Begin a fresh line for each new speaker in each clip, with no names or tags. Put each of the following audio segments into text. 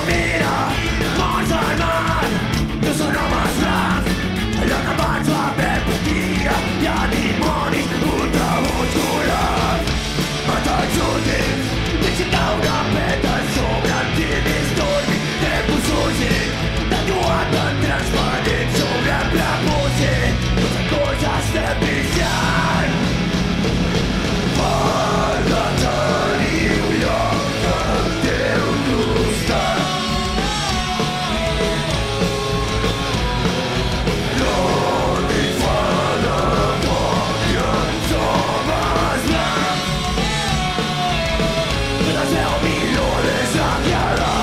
mira, morts al mar, no són homes blancs. Allò que abans va haver potia, hi ha dimonis ultramusculars. Mata els últims, deixa caure petes sobre el disturbi repulsòsic, tatuat en transparent sobre el prepòsit. Tota cosa estem viciant per de tenir un lloc al teu costat. No t'hi fa de por i ens homes blancs. Las veo millones aclarar.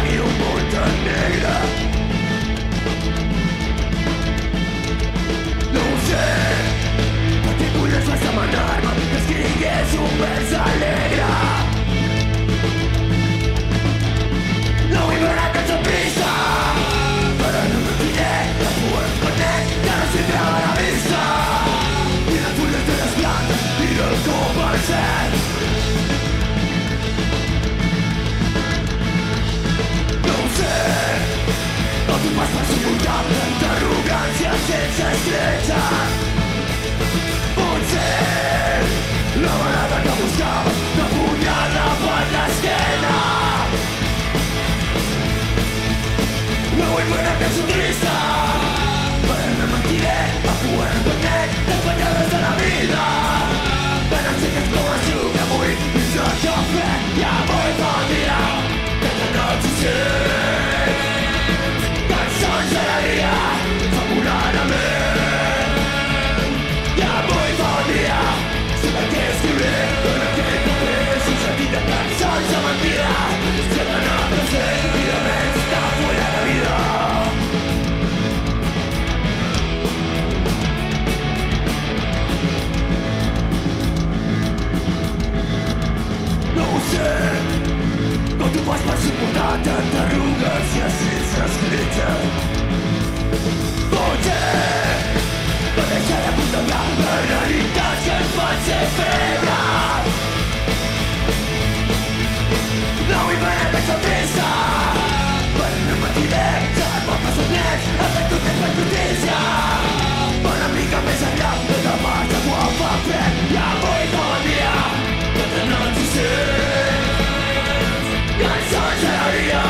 I un món tan negre. No ho sé, per què collons vas demanar-me que escrigués un vers alegre? No vull veure cançó trista, però no mentiré, la cua em conec, ja no s'hi treu a la vista. I les fulles de les plantes, mira el cop al cel. No t'ho pas per suportar tanta arrogància sense estreta. Potser la vegada que buscava t'apunyala per l'esquena. No vull veure cançó trista, però no mentiré, a cua em conec les banyades de la vida. Ben ensenyes com es juga avui, dins el cafè i avui bon dia. Que no existeix cançons d'alegria, fa volar la ment. I avui bon dia, sé per què escriuré en aquell paper, sense sentit de cançons de mentida. Sé que no present i de menys que fuera de vida. No ho sé, com tu fas per suportar tanta arrogància sense escrita. Potser no deixar de contemplar la realitat que ens fan ser febles. No vull veure cançó trista, però no mentiré, saber quan passa el temps, el fet un temps per justícia. Una mica més enllà de la marxa quan fa fred. I avui bon dia, que no existeix cançons d'alegria,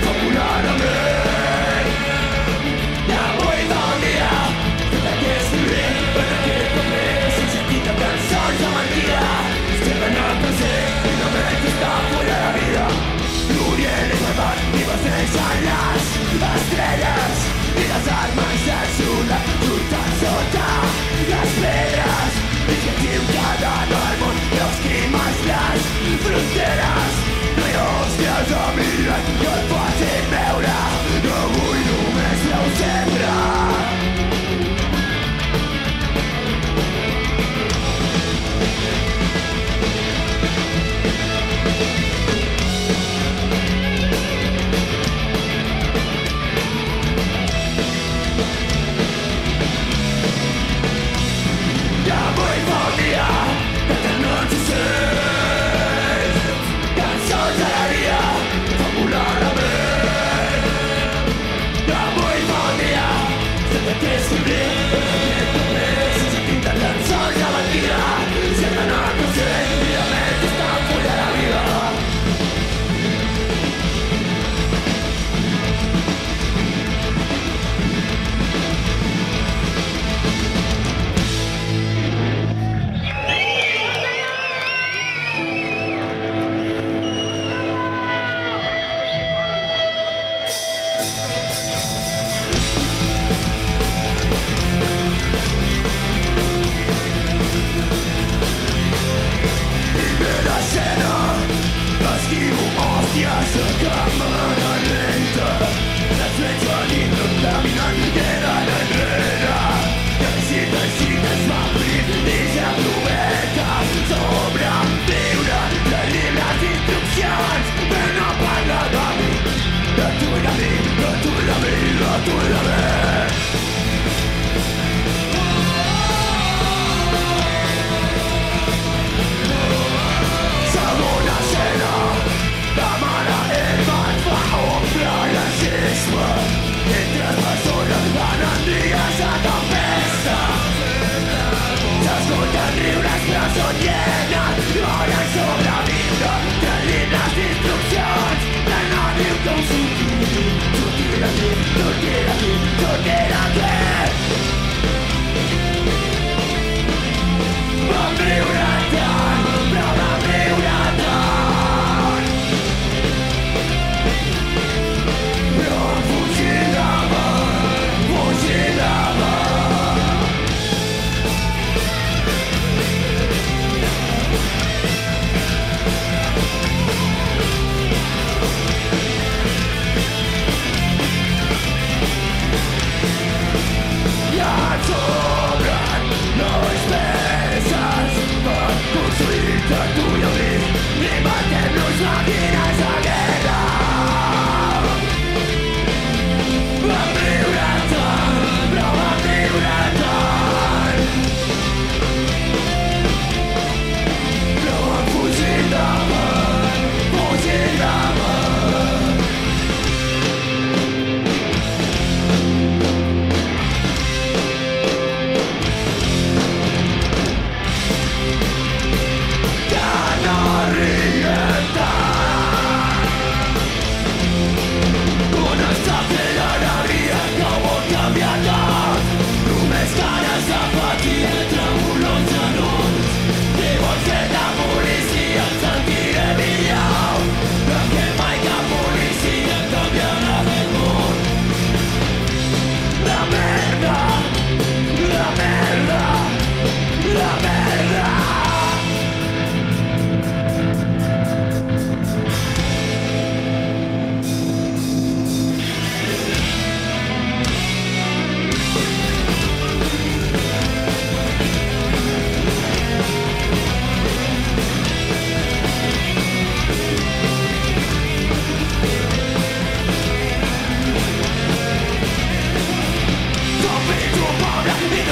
fa volar la ment. I avui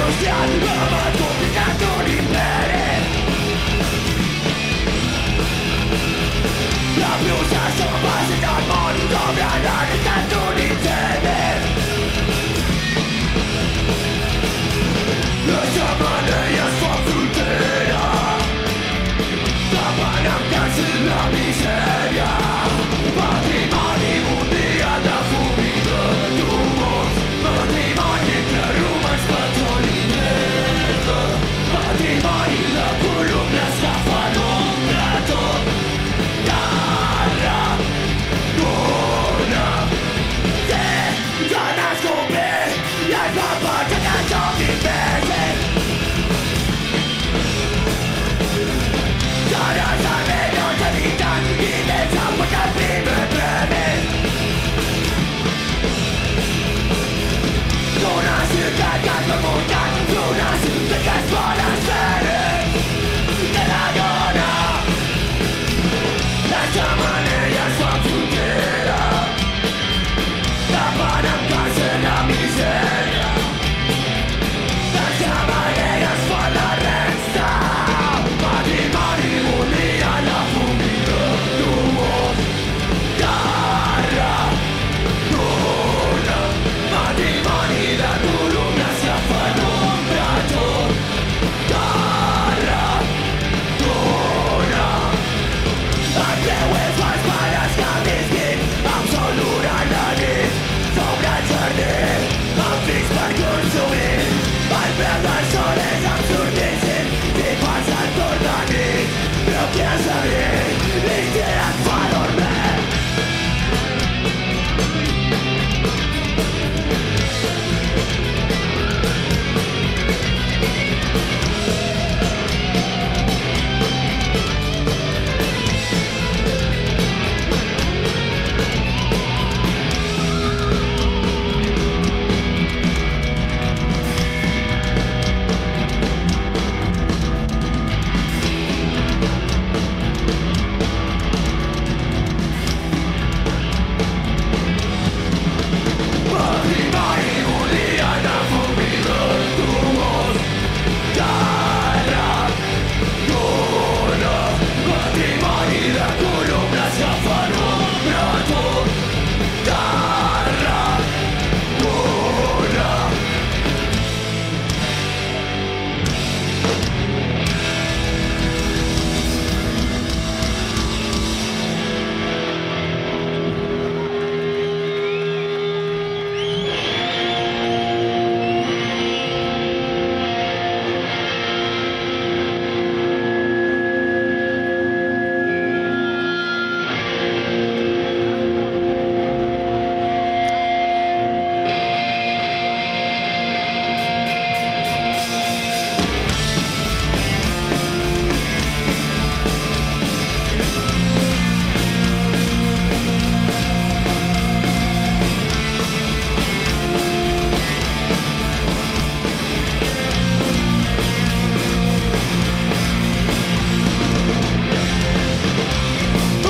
velocitat amb el complicat d'un imperi. La brusa s'ompassa del món sobre la realitat d'un incendi. La xemeneia es fa frontera, tapant amb gas la misèria. Patrimoni mundial de fum i de tumors, patrimoni entre rumors, petroli i neta, patrimoni de columnes que fan ombra a tot. Terra, dona, sí, ja nascut bé i es va pensar que som imbècils. Seràs el millor habitant i més amb el primer premi d'una ciutat que es va muntant, d'una ciutat que es vol esferir de la dona. La xemeneia es fa frontera, tapant amb gas la misèria. La xemeneia es fa la resta, patrimoni mundial de fum i de tumors. Terra, dona, patrimoni de columnes que fan ombra a tot. Terra, dona, el meu és les pares que visquin amb sol durant la nit sobre el jardí, amb fills per consumir. El preu del sol és absurdíssim si passa el torn de nit, però qui has de dir i qui et fa dormir? Patrimoni mundial de fum i de tumors. Terra, dona, patrimoni de columnes que fan ombra a tot. Terra, dona.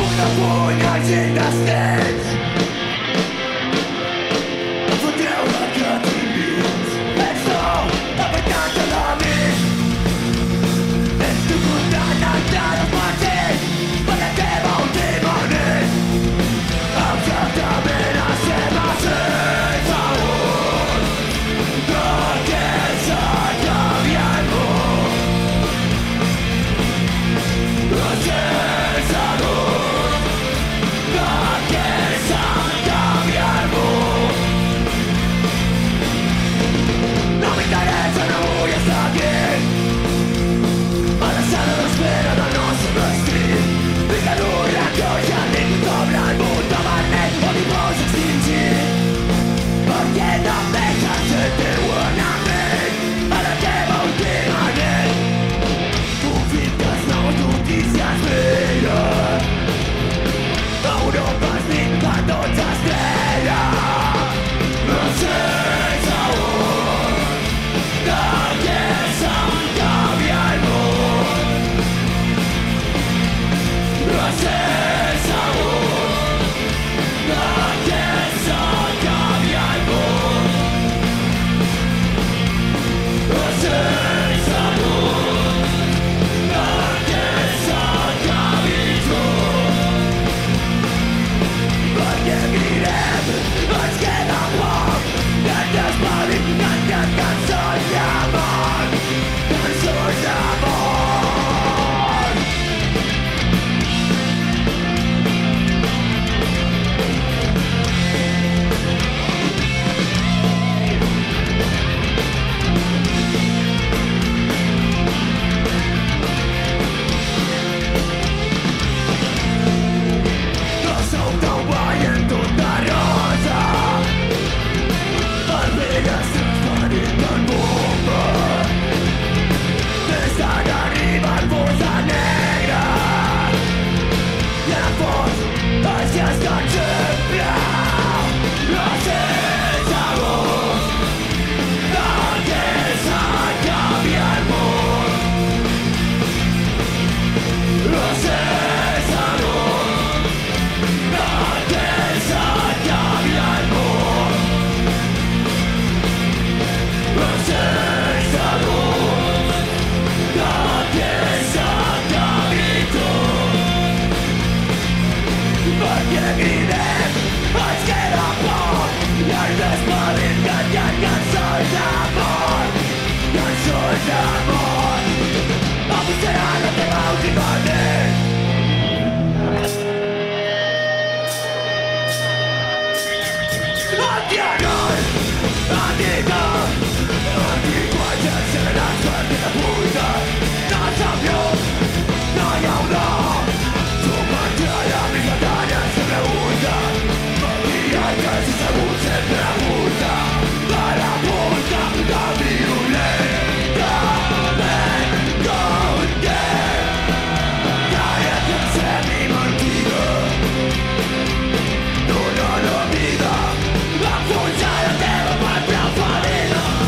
Una punya gent d'estets fa treure que tinguis. Ets nou, apartant de l'amic. Ets tu condemnat a dos partits per la teva última nit. Exactament estem sense un que s'acabi el món. Sense un que Affrontar la terra mai preferida.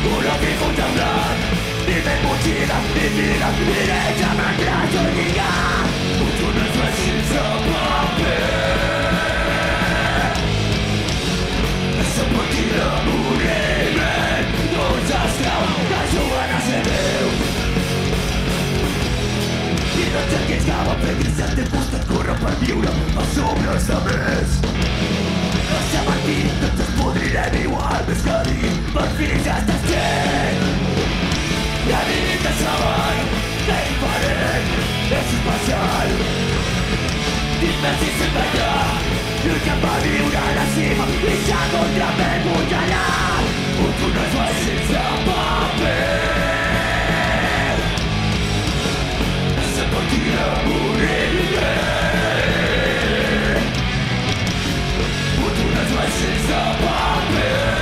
Una vivo de hablar me mutila, mi vida, mi derecha me abrazo y diga mucho no es fácil essa partida morirem tots els que juguen a ser Déu i tots aquells que van fer gris al teu costat corren per viure a sobres de més no s'ha mentit, tots ens podrirem igual més que dir per fi ja estàs gent i a mi de saber que diferent és especial dime si sempre hi ha lluita per viure a la cima i ja contra per mullar un tu no és mai sense paper essa partida moriré un tu no és mai sense paper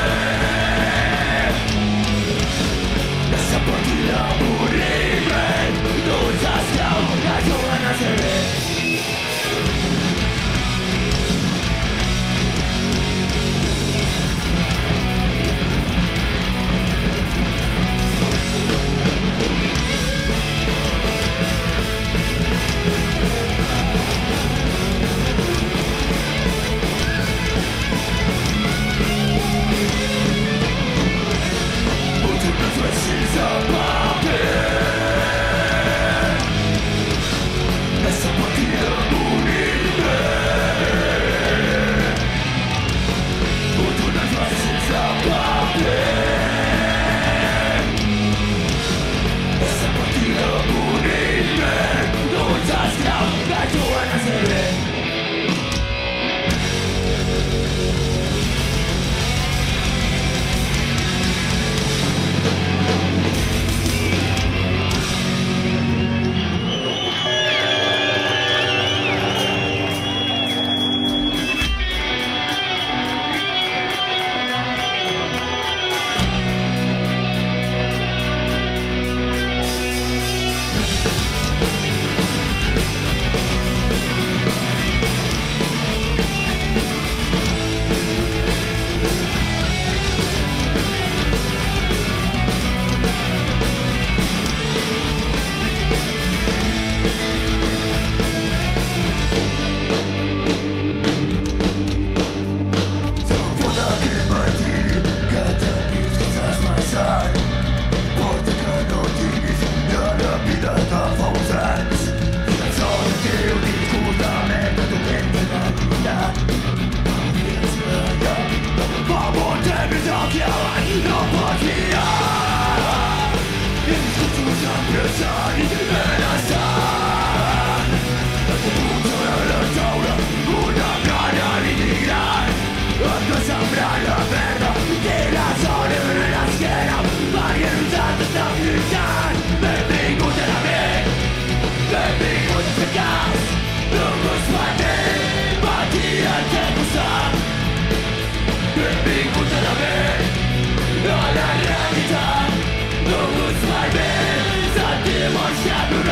essa partida moriré tots els que juguen a ser bé Sentim el xap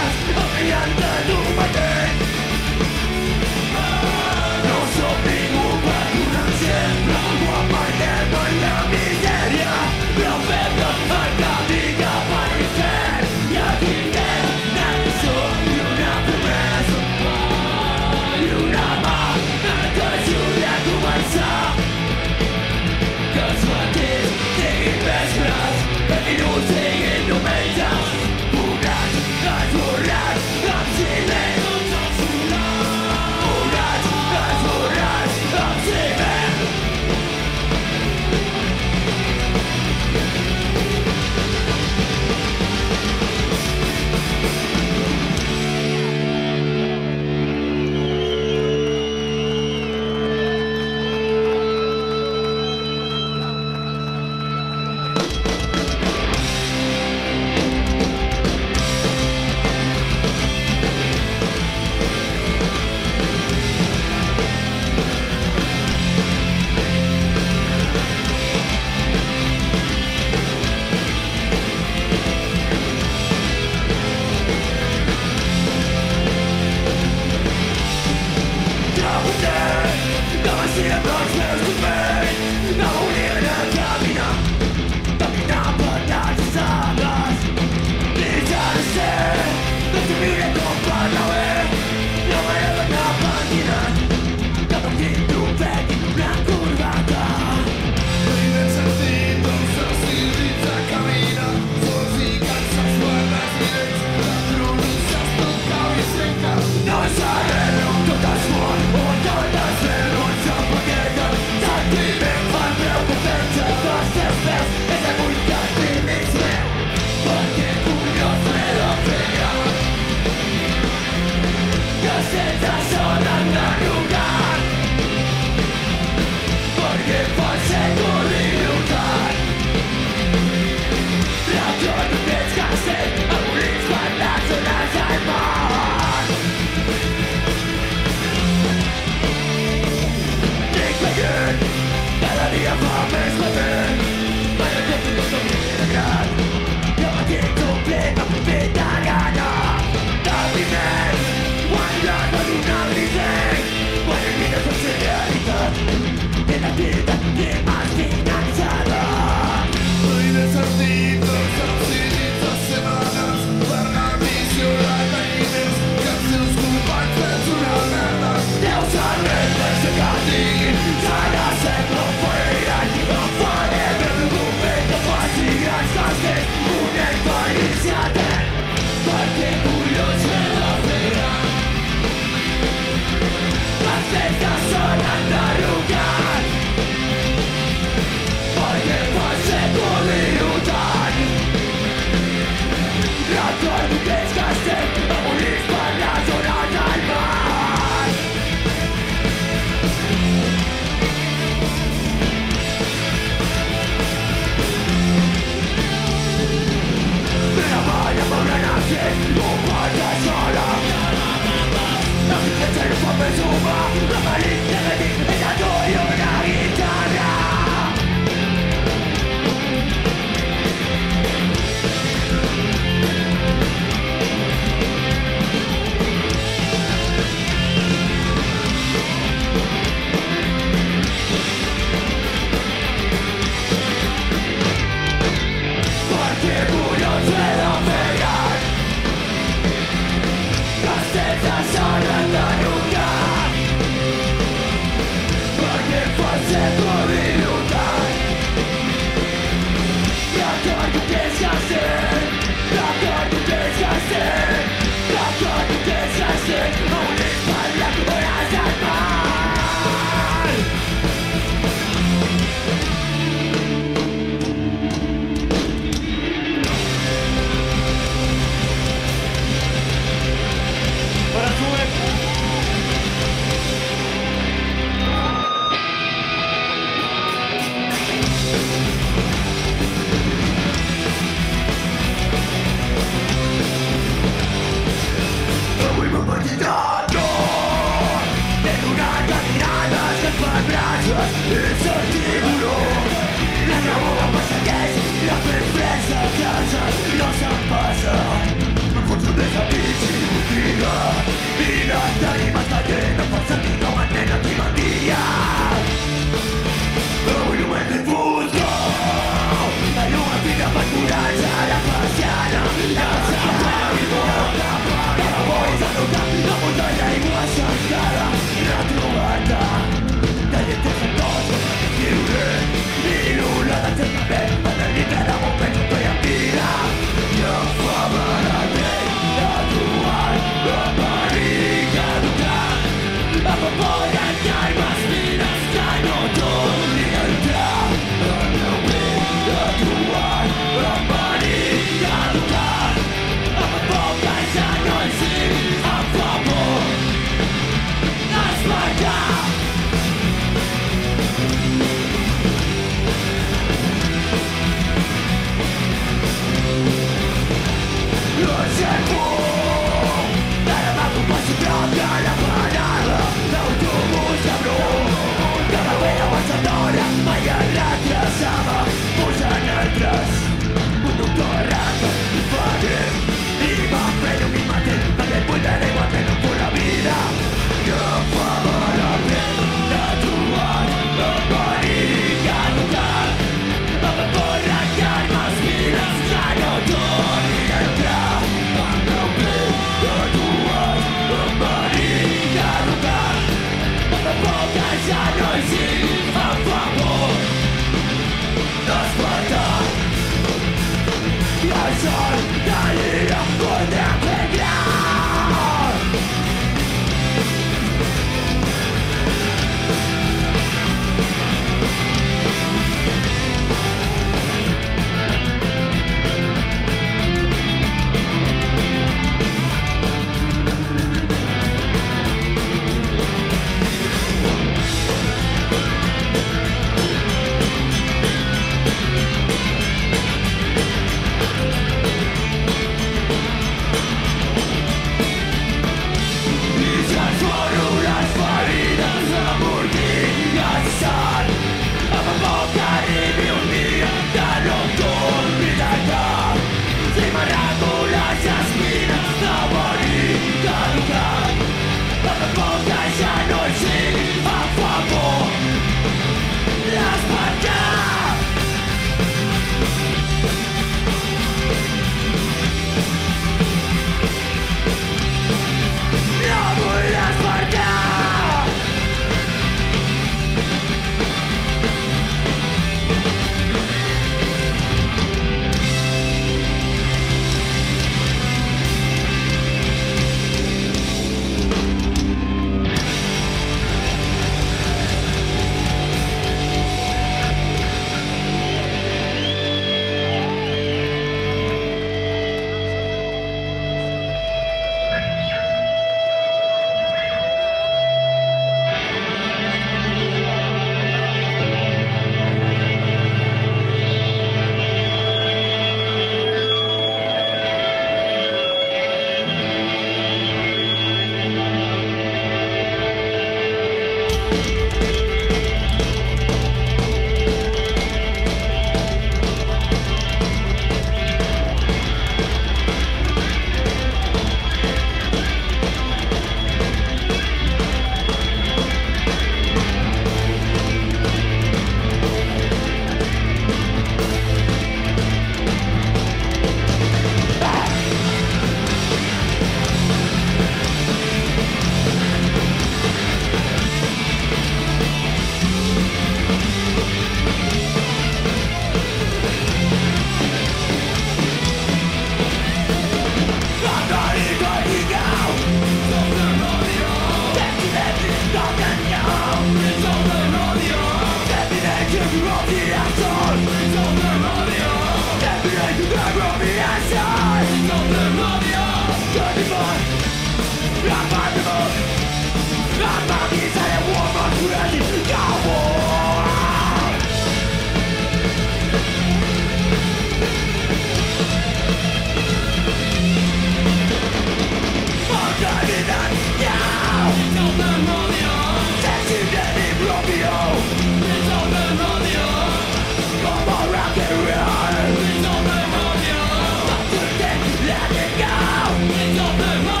Let it go.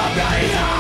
realidad.